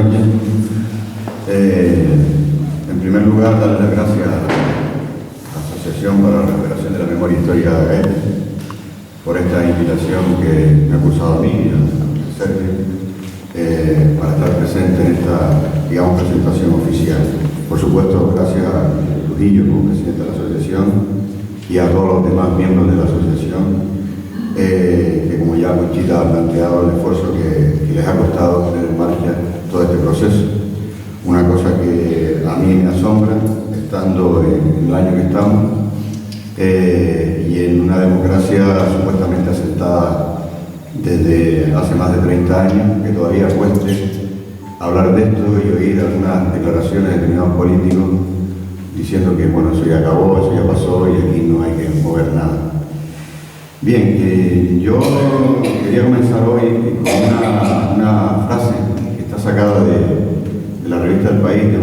noches. En primer lugar, darle las gracias a la Asociación para la Recuperación de la Memoria Histórica de Agaete por esta invitación que me ha cursado a mí y a Sergio para estar presente en esta, digamos, presentación oficial. Por supuesto, gracias a Trujillo como presidente de la asociación y a todos los demás miembros de la asociación, que como ya Conchita ha planteado, el esfuerzo que les ha costado poner en marcha todo este proceso. Una cosa que a mí me asombra, estando en el año que estamos, y en una democracia supuestamente asentada desde hace más de 30 años, que todavía cueste hablar de esto y oír algunas declaraciones de determinados políticos diciendo que bueno, eso ya acabó, eso ya pasó y aquí no hay que mover nada. Bien, yo quería comenzar hoy con una frase que está sacada de la revista El País, de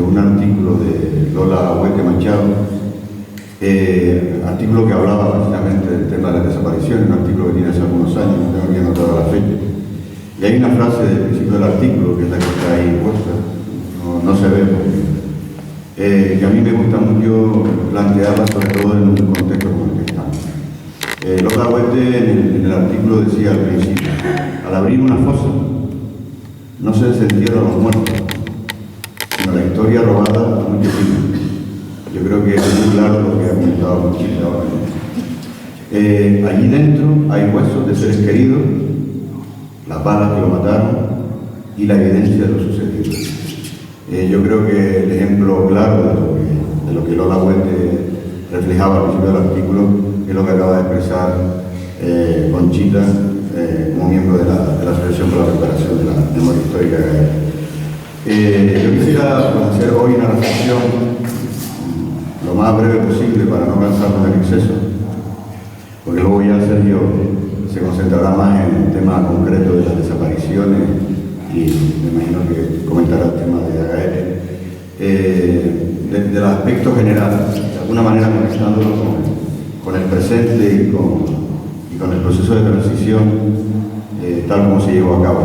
un artículo de Lola Huete Machado, artículo que hablaba precisamente del tema de las desapariciones, un artículo que tiene hace algunos años, no tengo bien anotada la fecha. Y hay una frase del principio del artículo, que es la que está ahí puesta, no se ve porque, que a mí me gusta mucho plantearla, sobre todo en un contexto como el que estamos. Lola Huete en el artículo decía al principio: al abrir una fosa no se desentierran los muertos, sino la historia robada a muchos hijos. Yo creo que es muy claro lo que ha comentado Conchita ahora. Allí dentro hay huesos de seres queridos, las balas que lo mataron y la evidencia de lo sucedido. Yo creo que el ejemplo claro de lo que Lola Huete reflejaba al principio del artículo es lo que acaba de expresar Conchita como miembro de la Asociación para la Recuperación de la Memoria Histórica de Agaete. Yo quisiera hacer hoy una reflexión lo más breve posible para no cansarnos en exceso, porque luego ya Sergio se concentrará más en el tema concreto de las desapariciones y me imagino que comentará el tema de Agaete. Del aspecto general, de alguna manera conectándolo con el presente y con el proceso de transición tal como se llevó a cabo,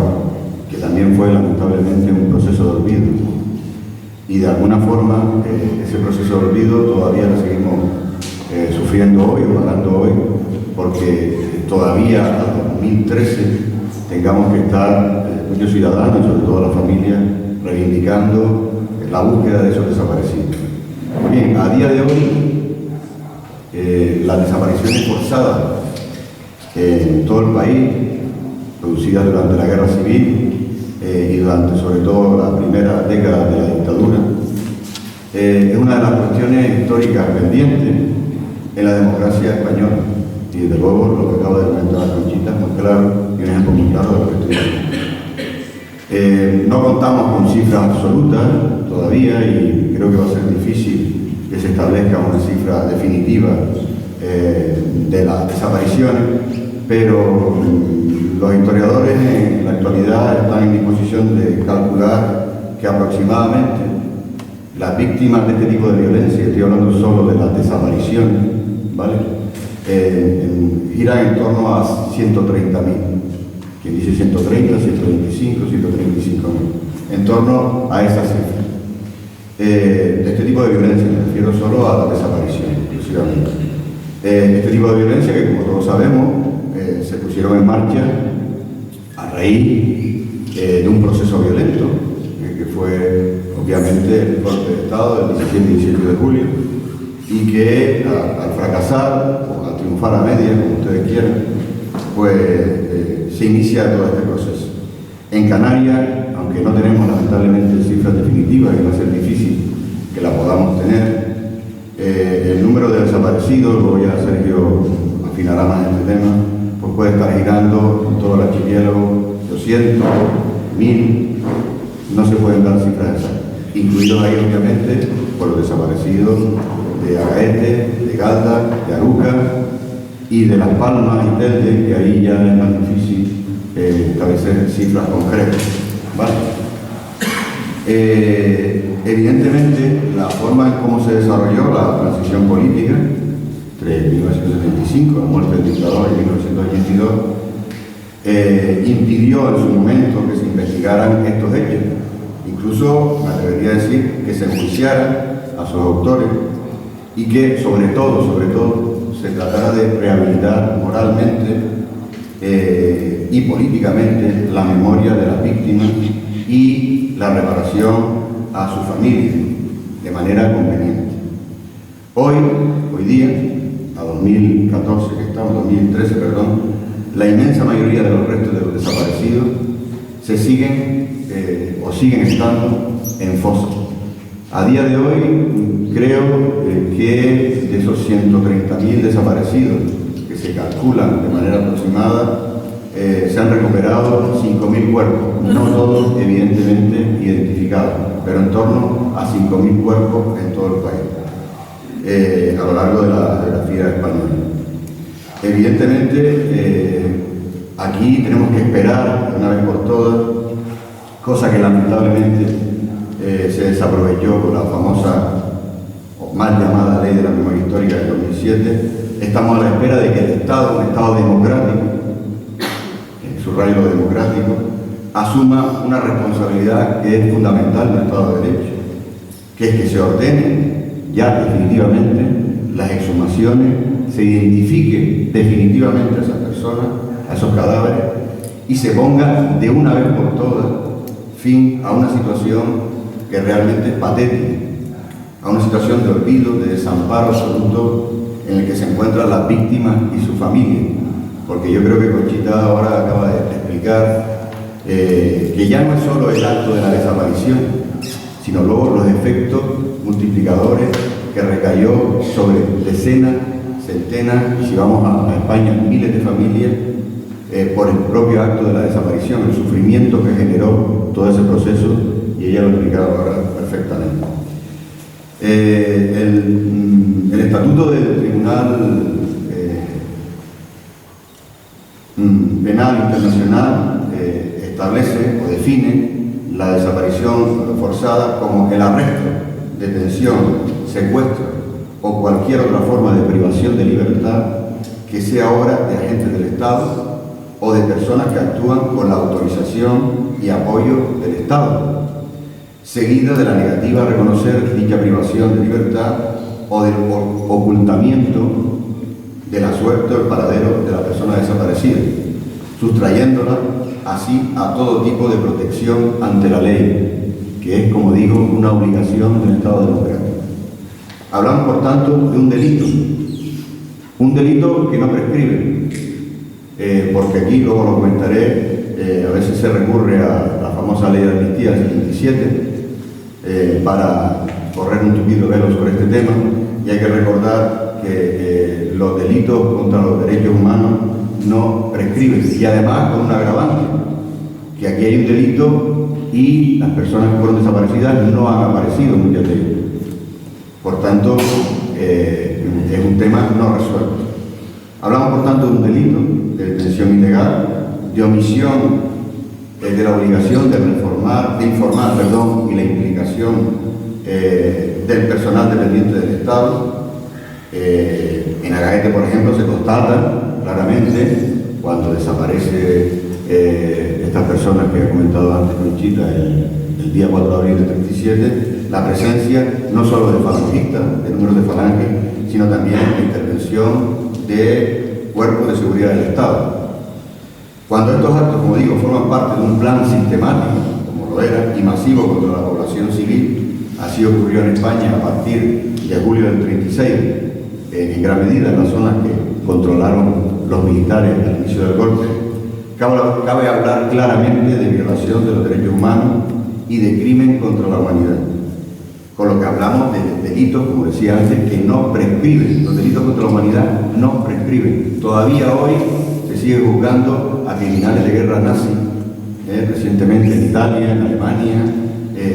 que también fue lamentablemente un proceso de olvido. Y de alguna forma ese proceso de olvido todavía lo seguimos sufriendo hoy o pagando hoy, porque todavía hasta 2013 tengamos que estar muchos ciudadanos, sobre todo la familia, reivindicando la búsqueda de esos desaparecidos. Bien, a día de hoy las desapariciones forzadas en todo el país, producidas durante la Guerra Civil y durante sobre todo la primera década de la dictadura, es una de las cuestiones históricas pendientes en la democracia española. Y desde luego lo que acaba de comentar Conchita es muy claro y un ejemplo muy claro de lo que estoy diciendo. No contamos con cifras absolutas todavía y creo que va a ser difícil que se establezca una cifra definitiva de las desapariciones, pero los historiadores en la actualidad están en disposición de calcular que aproximadamente las víctimas de este tipo de violencia, estoy hablando solo de las desapariciones, ¿vale? Giran en torno a 130.000. Quien dice 130, 125, 135.000. En torno a esa cifra. De este tipo de violencia, me refiero solo a la desaparición, exclusivamente. Este tipo de violencia que, como todos sabemos, se pusieron en marcha a raíz de un proceso violento, que fue obviamente el golpe de Estado del 17 y 18 de julio, y que al fracasar, o al triunfar a medias, como ustedes quieran, pues se inicia todo este proceso. En Canarias, aunque no tenemos lamentablemente cifras definitivas, y va a ser difícil que la podamos tener, el número de desaparecidos, luego ya Sergio afinará más en este tema, pues puede estar girando en todo el archipiélago 200, 1000, no se pueden dar cifras exactas, incluidos ahí obviamente por los desaparecidos de Agaete, de Galda, de Aruca y de Las Palmas y Telde, que ahí ya es más difícil establecer cifras concretas, ¿vale? Evidentemente, la forma en cómo se desarrolló la transición política entre 1975, la muerte del dictador, y 1982, impidió en su momento que se investigaran estos hechos. Incluso me atrevería a decir que se enjuiciaran a sus autores y que sobre todo, se tratara de rehabilitar moralmente y políticamente la memoria de las víctimas y la reparación a su familia de manera conveniente. Hoy día, a 2014 que estamos, 2013, perdón, la inmensa mayoría de los restos de los desaparecidos se siguen estando en fosas. A día de hoy creo que de esos 130.000 desaparecidos que se calculan de manera aproximada, se han recuperado 5.000 cuerpos, no todos evidentemente identificados, pero en torno a 5.000 cuerpos en todo el país, a lo largo de la geografía española. Evidentemente, aquí tenemos que esperar de una vez por todas, cosa que lamentablemente se desaprovechó con la famosa o mal llamada Ley de la Memoria Histórica del 2007. Estamos a la espera de que el Estado, un Estado democrático, en su rayo democrático, asuma una responsabilidad que es fundamental en el Estado de Derecho, que es que se ordenen ya definitivamente las exhumaciones, se identifique definitivamente a esas personas, a esos cadáveres, y se ponga de una vez por todas fin a una situación que realmente es patética, a una situación de olvido, de desamparo absoluto en el que se encuentran las víctimas y su familia. Porque yo creo que Conchita ahora acaba de explicar que ya no es solo el acto de la desaparición, sino luego los efectos multiplicadores que recayó sobre decenas, centenas, y si vamos a España, miles de familias, por el propio acto de la desaparición, el sufrimiento que generó todo ese proceso, y ella lo ha explicado ahora perfectamente. El Estatuto del Tribunal Penal Internacional establece o define la desaparición forzada como el arresto, detención, secuestro o cualquier otra forma de privación de libertad que sea obra de agentes del Estado o de personas que actúan con la autorización y apoyo del Estado, seguida de la negativa a reconocer dicha privación de libertad o del ocultamiento de la suerte o el paradero de la persona desaparecida, sustrayéndola así a todo tipo de protección ante la ley, que es, como digo, una obligación del Estado democrático. Hablamos, por tanto, de un delito que no prescribe, porque aquí, luego lo comentaré, a veces se recurre a la famosa ley de amnistía del 77 para correr un tupido velo sobre este tema, y hay que recordar que los delitos contra los derechos humanos no prescriben, y además con un agravante, que aquí hay un delito y las personas que fueron desaparecidas no han aparecido, muchas de ellas. Por tanto, es un tema no resuelto. Hablamos, por tanto, de un delito de detención ilegal, de omisión de la obligación de informar, y la implicación del personal dependiente del Estado. En Agaete, por ejemplo, se constata claramente cuando desaparece estas personas que ha comentado antes Conchita el día 4 de abril del 37, la presencia no solo de falangistas, de números de falange, sino también la intervención de cuerpos de seguridad del Estado. Cuando estos actos, como digo, forman parte de un plan sistemático, como lo era, y masivo contra la población civil, así ocurrió en España a partir de julio del 36, en gran medida en las zonas que controlaron los militares al inicio del golpe, cabe hablar claramente de violación de los derechos humanos y de crimen contra la humanidad. Con lo que hablamos de delitos, como decía antes, que no prescriben. Los delitos contra la humanidad no prescriben. Todavía hoy se sigue juzgando a criminales de guerra nazi. Recientemente en Italia, en Alemania,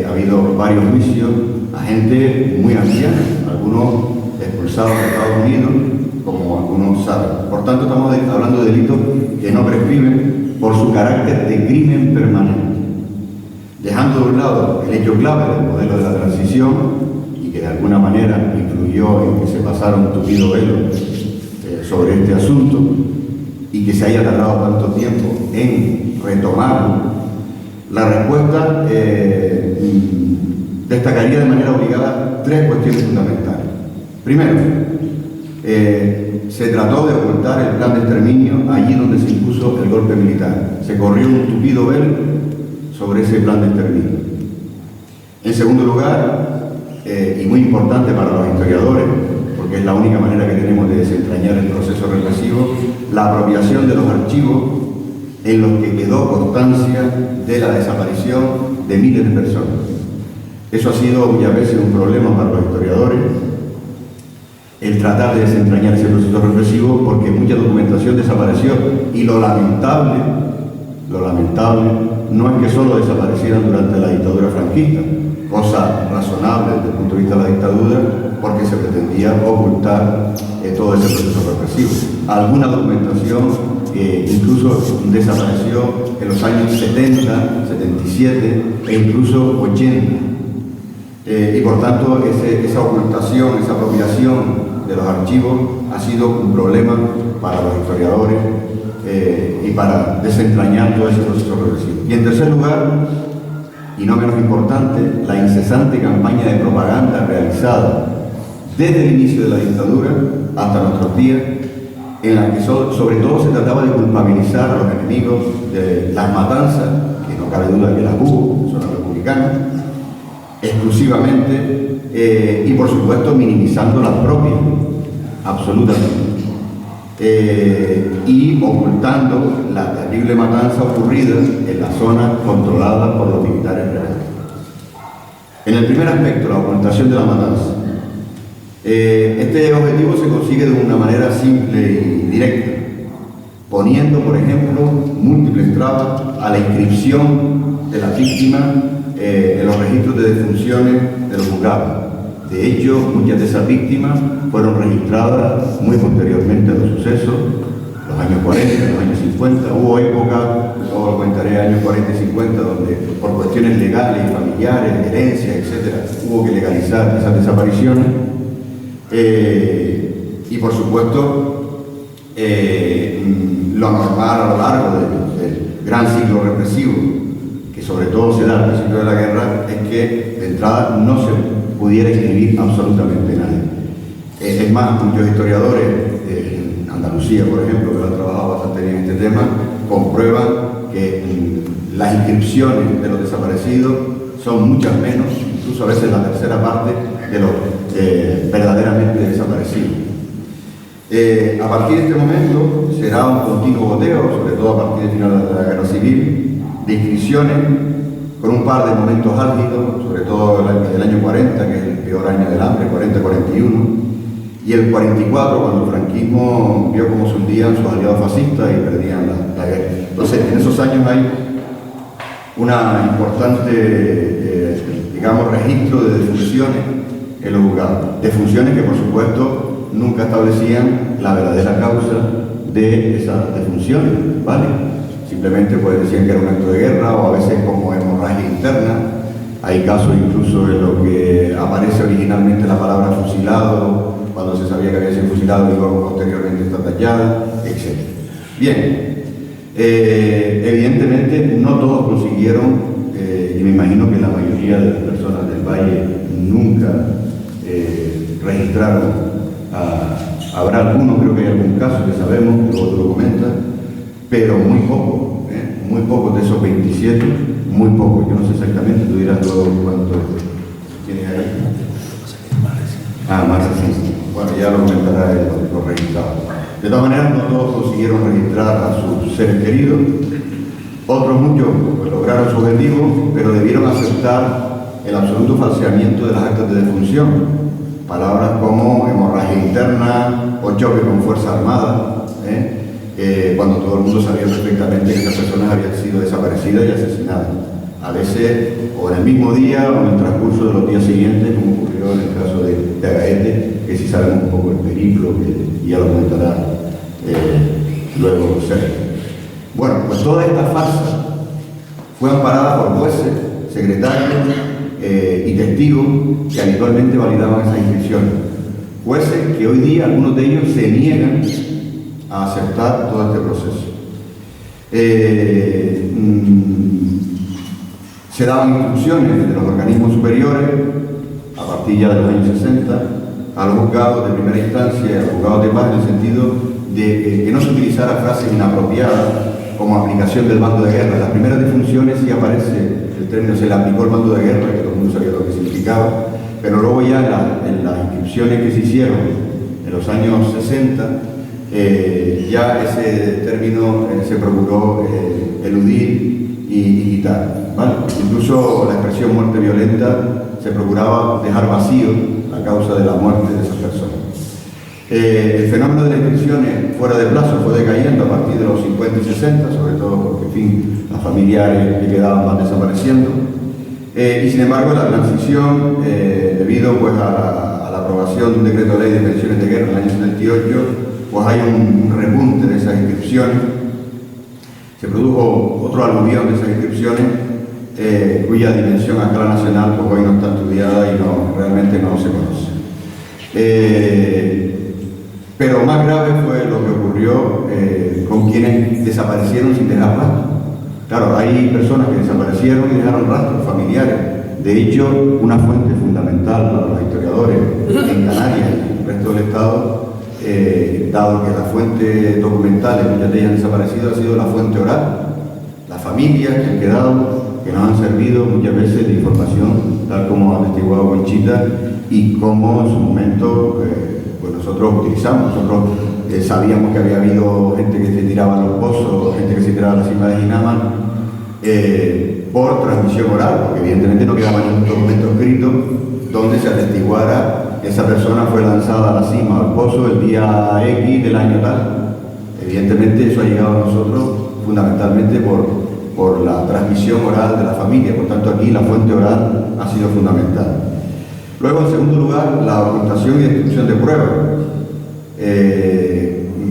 ha habido varios juicios a gente muy anciana, algunos expulsados de Estados Unidos, como algunos saben. Por tanto, estamos hablando de delitos que no prescriben por su carácter de crimen permanente. Dejando de un lado el hecho clave del modelo de la transición, y que de alguna manera influyó en que se pasara un tupido velo sobre este asunto, y que se haya tardado tanto tiempo en retomarlo, la respuesta destacaría de manera obligada tres cuestiones fundamentales. Primero, se trató de ocultar el plan de exterminio allí donde se impuso el golpe militar. Se corrió un tupido velo sobre ese plan de exterminio. En segundo lugar, y muy importante para los historiadores, porque es la única manera que tenemos de desentrañar el proceso represivo, la apropiación de los archivos en los que quedó constancia de la desaparición de miles de personas. Eso ha sido muchas veces un problema para los historiadores, el tratar de desentrañar ese proceso represivo, porque mucha documentación desapareció, y lo lamentable no es que solo desaparecieran durante la dictadura franquista, cosa razonable desde el punto de vista de la dictadura, porque se pretendía ocultar todo ese proceso represivo. Alguna documentación incluso desapareció en los años 70, 77 e incluso 80. Y por tanto esa ocultación, esa apropiación de los archivos ha sido un problema para los historiadores y para desentrañar todo ese proceso represivo. Y en tercer lugar, y no menos importante, la incesante campaña de propaganda realizada desde el inicio de la dictadura hasta nuestros días, en la que sobre todo se trataba de culpabilizar a los enemigos de las matanzas, que no cabe duda que las hubo, son los republicanos, exclusivamente, y por supuesto minimizando las propias, absolutamente, y ocultando la terrible matanza ocurrida en la zona controlada por los militares reales. En el primer aspecto, la ocultación de la matanza, este objetivo se consigue de una manera simple y directa, poniendo, por ejemplo, múltiples trabas a la inscripción de las víctimas en los registros de defunciones de los juzgados. De hecho, muchas de esas víctimas fueron registradas muy posteriormente a los sucesos, los años 40, los años 50. Hubo épocas, luego lo comentaré, años 40 y 50, donde por cuestiones legales, familiares, herencias, etc., hubo que legalizar esas desapariciones. Y por supuesto, lo normal a lo largo del gran ciclo represivo, que sobre todo se da al principio de la guerra, es que de entrada no se pudiera inscribir absolutamente nadie. Es más, muchos historiadores, en Andalucía por ejemplo, que han trabajado bastante bien en este tema, comprueban que las inscripciones de los desaparecidos son muchas menos, incluso a veces la tercera parte de los verdaderamente desaparecidos. A partir de este momento será un continuo goteo, sobre todo a partir del final de la guerra civil, de inscripciones, con un par de momentos álgidos, sobre todo el año 40, que es el peor año del hambre, 40-41, y el 44, cuando el franquismo vio cómo se hundían sus aliados fascistas y perdían la guerra. Entonces, en esos años hay una importante, digamos, registro de defunciones en los juzgados. Defunciones que, por supuesto, nunca establecían la verdadera causa de esas defunciones, ¿vale? Simplemente pues decían que era un acto de guerra, o a veces como hemorragia interna. Hay casos incluso en los que aparece originalmente la palabra fusilado, cuando se sabía que había sido fusilado y luego posteriormente está tallada, etc. Bien, evidentemente no todos consiguieron, y me imagino que la mayoría de las personas del Valle nunca registraron, habrá algunos, creo que hay algún caso que sabemos, que luego tú lo comentas, pero muy pocos de esos 27, muy pocos, yo no sé exactamente, tú dirás luego cuánto tienes ahí. Más reciente. Bueno, ya lo comentará los registrados. De todas maneras, no todos consiguieron registrar a sus seres queridos, otros muchos pues, lograron su objetivo, pero debieron aceptar el absoluto falseamiento de las actas de defunción. Palabras como hemorragia interna o choque con fuerza armada, cuando todo el mundo sabía perfectamente que esas personas habían sido desaparecidas y asesinadas. A veces, o en el mismo día, o en el transcurso de los días siguientes, como ocurrió en el caso de Agaete, que sí sabemos un poco el periplo, que ya lo comentará luego Sergio. Bueno, pues toda esta farsa fue amparada por jueces, secretarios y testigos que habitualmente validaban esas inscripciones. Jueces que hoy día algunos de ellos se niegan a aceptar todo este proceso. Se daban instrucciones desde los organismos superiores, a partir ya de los años 60, a los juzgados de primera instancia, a los juzgados de paz, en el sentido de que no se utilizara frases inapropiadas como aplicación del mando de guerra. En las primeras defunciones sí aparece el término, se le aplicó el mando de guerra, que todo el mundo sabía lo que significaba, pero luego ya en las inscripciones que se hicieron en los años 60, ya ese término se procuró eludir y quitar, ¿vale? Incluso la expresión muerte violenta se procuraba dejar vacío a causa de la muerte de esas personas. El fenómeno de las inscripciones fuera de plazo fue decayendo a partir de los 50 y 60, sobre todo porque, en fin, las familiares que quedaban van desapareciendo. Y sin embargo, la transición, debido pues, a la aprobación de un decreto de ley de pensiones de guerra en el año 78, pues hay un repunte de esas inscripciones. Se produjo otro aluvión de esas inscripciones, cuya dimensión a escala nacional pues, hoy no está estudiada y realmente no se conoce. Pero más grave fue lo que ocurrió con quienes desaparecieron sin dejar rastro. Claro, hay personas que desaparecieron y dejaron rastros familiares. De hecho, una fuente fundamental para los historiadores en Canarias y en el resto del Estado, dado que la fuente documental de muchas de ellas han desaparecido, ha sido la fuente oral. Las familias que han quedado, que nos han servido muchas veces de información, tal como ha atestiguado Conchita, y como en su momento pues nosotros utilizamos. Nosotros sabíamos que había habido gente que se tiraba a los pozos, gente que se tiraba a la cima de Jinama, por transmisión oral, porque evidentemente no quedaba ningún documento escrito donde se atestiguara que esa persona fue lanzada a la cima, al pozo, el día X del año tal. Evidentemente eso ha llegado a nosotros fundamentalmente por la transmisión oral de la familia. Por tanto, aquí la fuente oral ha sido fundamental. Luego, en segundo lugar, la ocultación y destrucción de pruebas.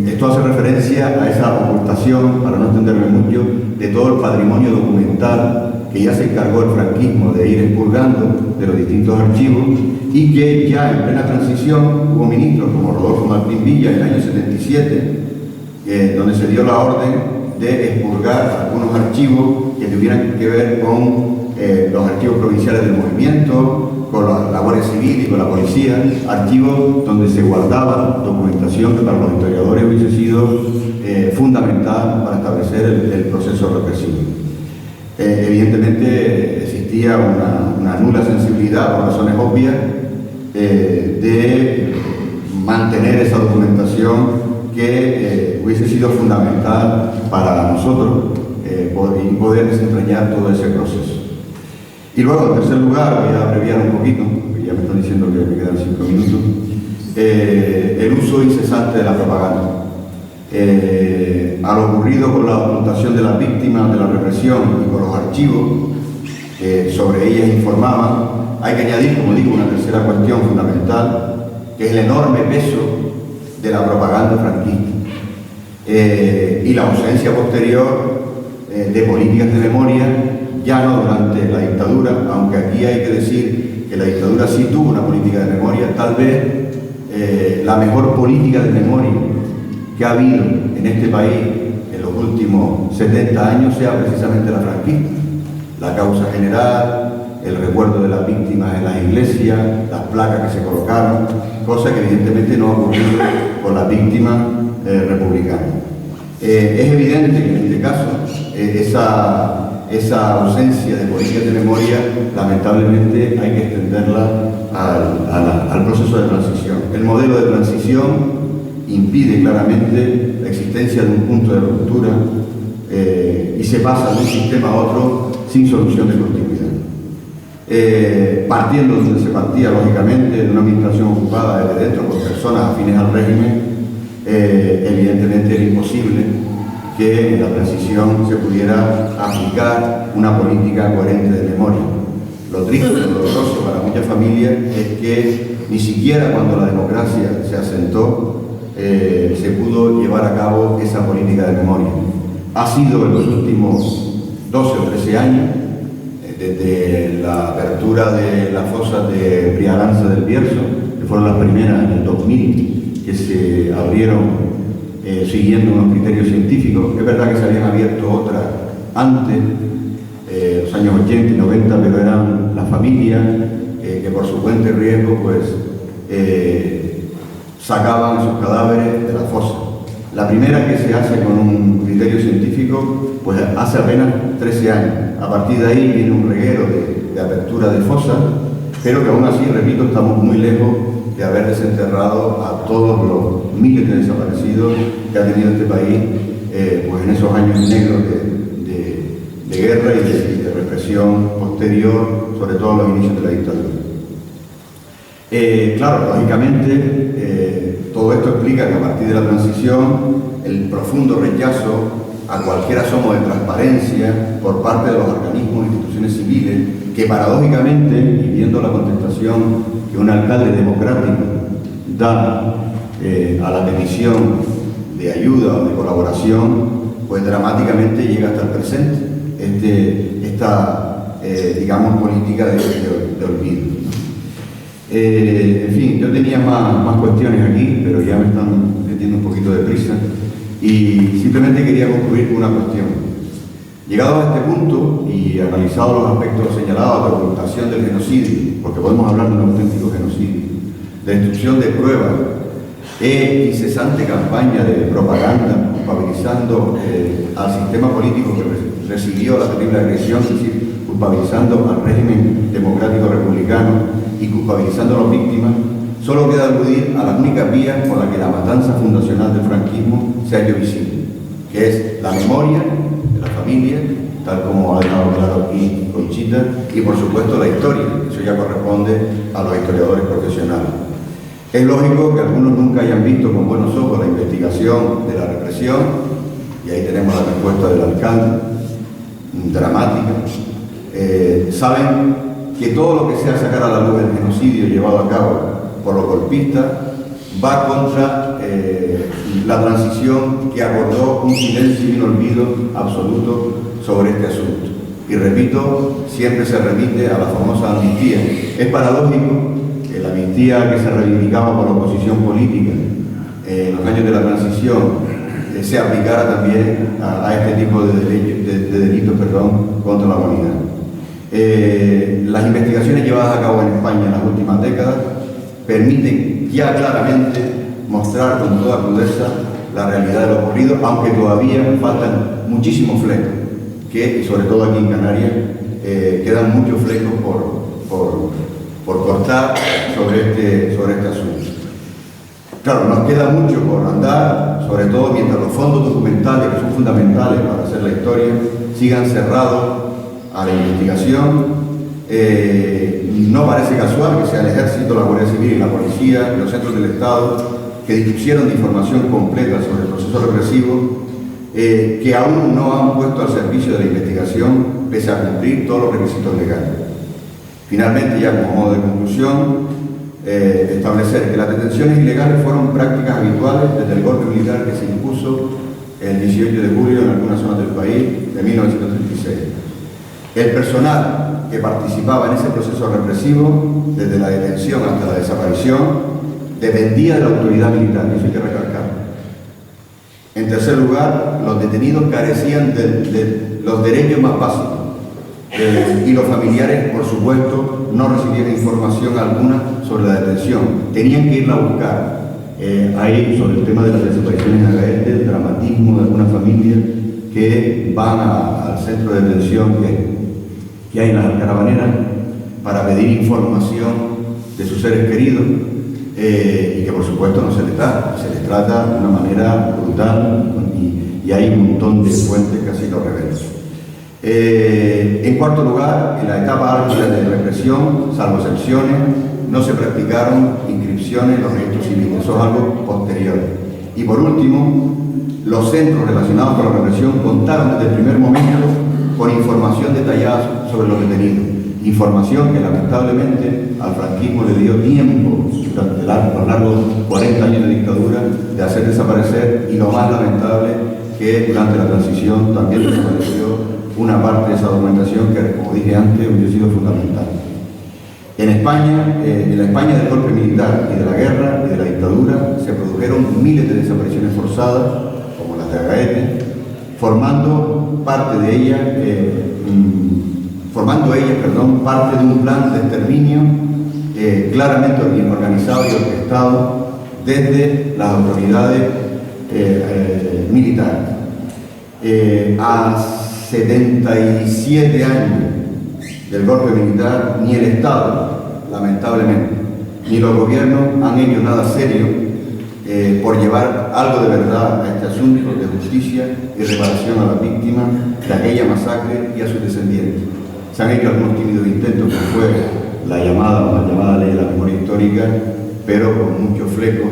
Esto hace referencia a esa ocultación, para no extenderme mucho, de todo el patrimonio documental que ya se encargó el franquismo de ir expurgando de los distintos archivos, y que ya en plena transición hubo ministros como Rodolfo Martín Villa en el año 77, donde se dio la orden de expurgar algunos archivos que tuvieran que ver con los archivos provinciales del movimiento, con la Guardia Civil y con la policía, archivos donde se guardaba documentación que para los historiadores hubiese sido fundamental para establecer el proceso represivo. Evidentemente existía una nula sensibilidad, por razones obvias, de mantener esa documentación que hubiese sido fundamental para nosotros y poder desentrañar todo ese proceso. Y luego, en tercer lugar, voy a abreviar un poquito, porque ya me están diciendo que me quedan 5 minutos, el uso incesante de la propaganda. A lo ocurrido con la ocultación de las víctimas de la represión y con los archivos que sobre ellas informaban, hay que añadir, como digo, una tercera cuestión fundamental, que es el enorme peso de la propaganda franquista y la ausencia posterior de políticas de memoria, ya no durante la dictadura, aunque aquí hay que decir que la dictadura sí tuvo una política de memoria. Tal vez la mejor política de memoria que ha habido en este país en los últimos 70 años sea precisamente la franquista. La causa general, el recuerdo de las víctimas en las iglesias, las placas que se colocaron, cosa que evidentemente no ha ocurrido con las víctimas republicanas. Es evidente que en este caso esa ausencia de políticas de memoria, lamentablemente hay que extenderla al proceso de transición. El modelo de transición impide claramente la existencia de un punto de ruptura y se pasa de un sistema a otro sin solución de continuidad. Partiendo donde se partía, lógicamente, de una administración ocupada desde dentro por personas afines al régimen, evidentemente era imposible que en la transición se pudiera aplicar una política coherente de memoria. Lo triste, lo doloroso para muchas familias es que ni siquiera cuando la democracia se asentó se pudo llevar a cabo esa política de memoria. Ha sido en los últimos 12 o 13 años, desde la apertura de las fosas de Priaganza del Bierzo, que fueron las primeras en el 2000 que se abrieron siguiendo unos criterios científicos. Es verdad que se habían abierto otras antes, los años 80 y 90, pero eran las familias que por su cuenta y riesgo pues sacaban sus cadáveres de la fosa. La primera que se hace con un criterio científico pues hace apenas 13 años. A partir de ahí viene un reguero de apertura de fosas, pero que aún así, repito, estamos muy lejos de haber desenterrado a todos los miles de desaparecidos que ha tenido este país pues en esos años negros de guerra y de represión posterior, sobre todo a los inicios de la dictadura. Claro, lógicamente, todo esto explica que a partir de la transición, el profundo rechazo a cualquier asomo de transparencia por parte de los organismos e instituciones civiles, que paradójicamente, y viendo la contestación que un alcalde democrático da a la petición de ayuda o de colaboración, pues dramáticamente llega hasta el presente. Esta digamos, política de olvido. En fin, yo tenía más cuestiones aquí, pero ya me están metiendo un poquito de prisa y simplemente quería concluir con una cuestión. Llegado a este punto y analizado los aspectos señalados de ocultación del genocidio, porque podemos hablar de un auténtico genocidio, de destrucción de pruebas, incesante campaña de propaganda culpabilizando al sistema político que recibió la terrible agresión, es decir, culpabilizando al régimen democrático republicano y culpabilizando a las víctimas, solo queda aludir a las únicas vías por las que la matanza fundacional del franquismo se ha hecho visible, que es la memoria de la familia, tal como ha dejado claro aquí Conchita, y por supuesto la historia. Eso ya corresponde a los historiadores profesionales. Es lógico que algunos nunca hayan visto con buenos ojos la investigación de la represión, y ahí tenemos la respuesta del alcalde, dramática. Saben que todo lo que sea sacar a la luz el genocidio llevado a cabo por los golpistas va contra la transición, que acordó un silencio y un olvido absoluto sobre este asunto. Y repito, siempre se remite a la famosa amnistía. Es paradójico que la amnistía que se reivindicaba por la oposición política en los años de la transición se aplicara también a este tipo de delitos contra la humanidad. Las investigaciones llevadas a cabo en España en las últimas décadas permiten ya claramente mostrar con toda crudeza la realidad de lo ocurrido, aunque todavía faltan muchísimos flecos, que, y sobre todo aquí en Canarias, quedan muchos flecos por cortar sobre este asunto. Claro, nos queda mucho por andar, sobre todo mientras los fondos documentales, que son fundamentales para hacer la historia, sigan cerrados a la investigación. No parece casual que sea el Ejército, la Guardia Civil y la Policía y los centros del Estado que dispusieron de información completa sobre el proceso represivo, que aún no han puesto al servicio de la investigación, pese a cumplir todos los requisitos legales. Finalmente, ya como modo de conclusión, establecer que las detenciones ilegales fueron prácticas habituales desde el golpe militar que se impuso el 18 de julio en algunas zonas del país de 1936. El personal que participaba en ese proceso represivo, desde la detención hasta la desaparición, dependía de la autoridad militar, y eso hay que recalcar. En tercer lugar, los detenidos carecían de los derechos más básicos, y los familiares, por supuesto, no recibían información alguna sobre la detención. Tenían que irla a buscar. Ahí, sobre el tema de las desapariciones en Agaete, el dramatismo de algunas familias que van al centro de detención que hay en las Carabaneras para pedir información de sus seres queridos, y que por supuesto no se les da, se les trata de una manera brutal, y hay un montón de fuentes que así lo revelan. En cuarto lugar, en la etapa álgida de represión, salvo excepciones, no se practicaron inscripciones en los registros civiles, eso es algo posterior. Y por último, los centros relacionados con la represión contaron desde el primer momento con información detallada sobre los detenidos, información que lamentablemente al franquismo le dio tiempo durante los largos 40 años de dictadura de hacer desaparecer, y lo más lamentable, que durante la transición también desapareció una parte de esa documentación que, como dije antes, hubiera sido fundamental. En España, en la España del golpe militar y de la guerra y de la dictadura, se produjeron miles de desapariciones forzadas, las de Agaete, formando ellas parte de un plan de exterminio claramente organizado y orquestado desde las autoridades militares. A 77 años del golpe militar, ni el Estado, lamentablemente, ni los gobiernos han hecho nada serio por llevar algo de verdad a este asunto de justicia y reparación a las víctimas de aquella masacre y a sus descendientes. Se han hecho algunos tímidos intentos, que fue la llamada ley de la memoria histórica, pero con muchos flecos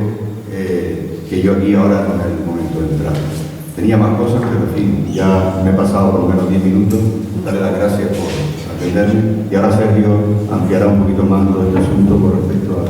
que yo aquí ahora no es el momento de entrar. Tenía más cosas, pero en fin, ya me he pasado por lo menos 10 minutos. Darle las gracias por atenderme y ahora Sergio ampliará un poquito más todo este asunto con respecto a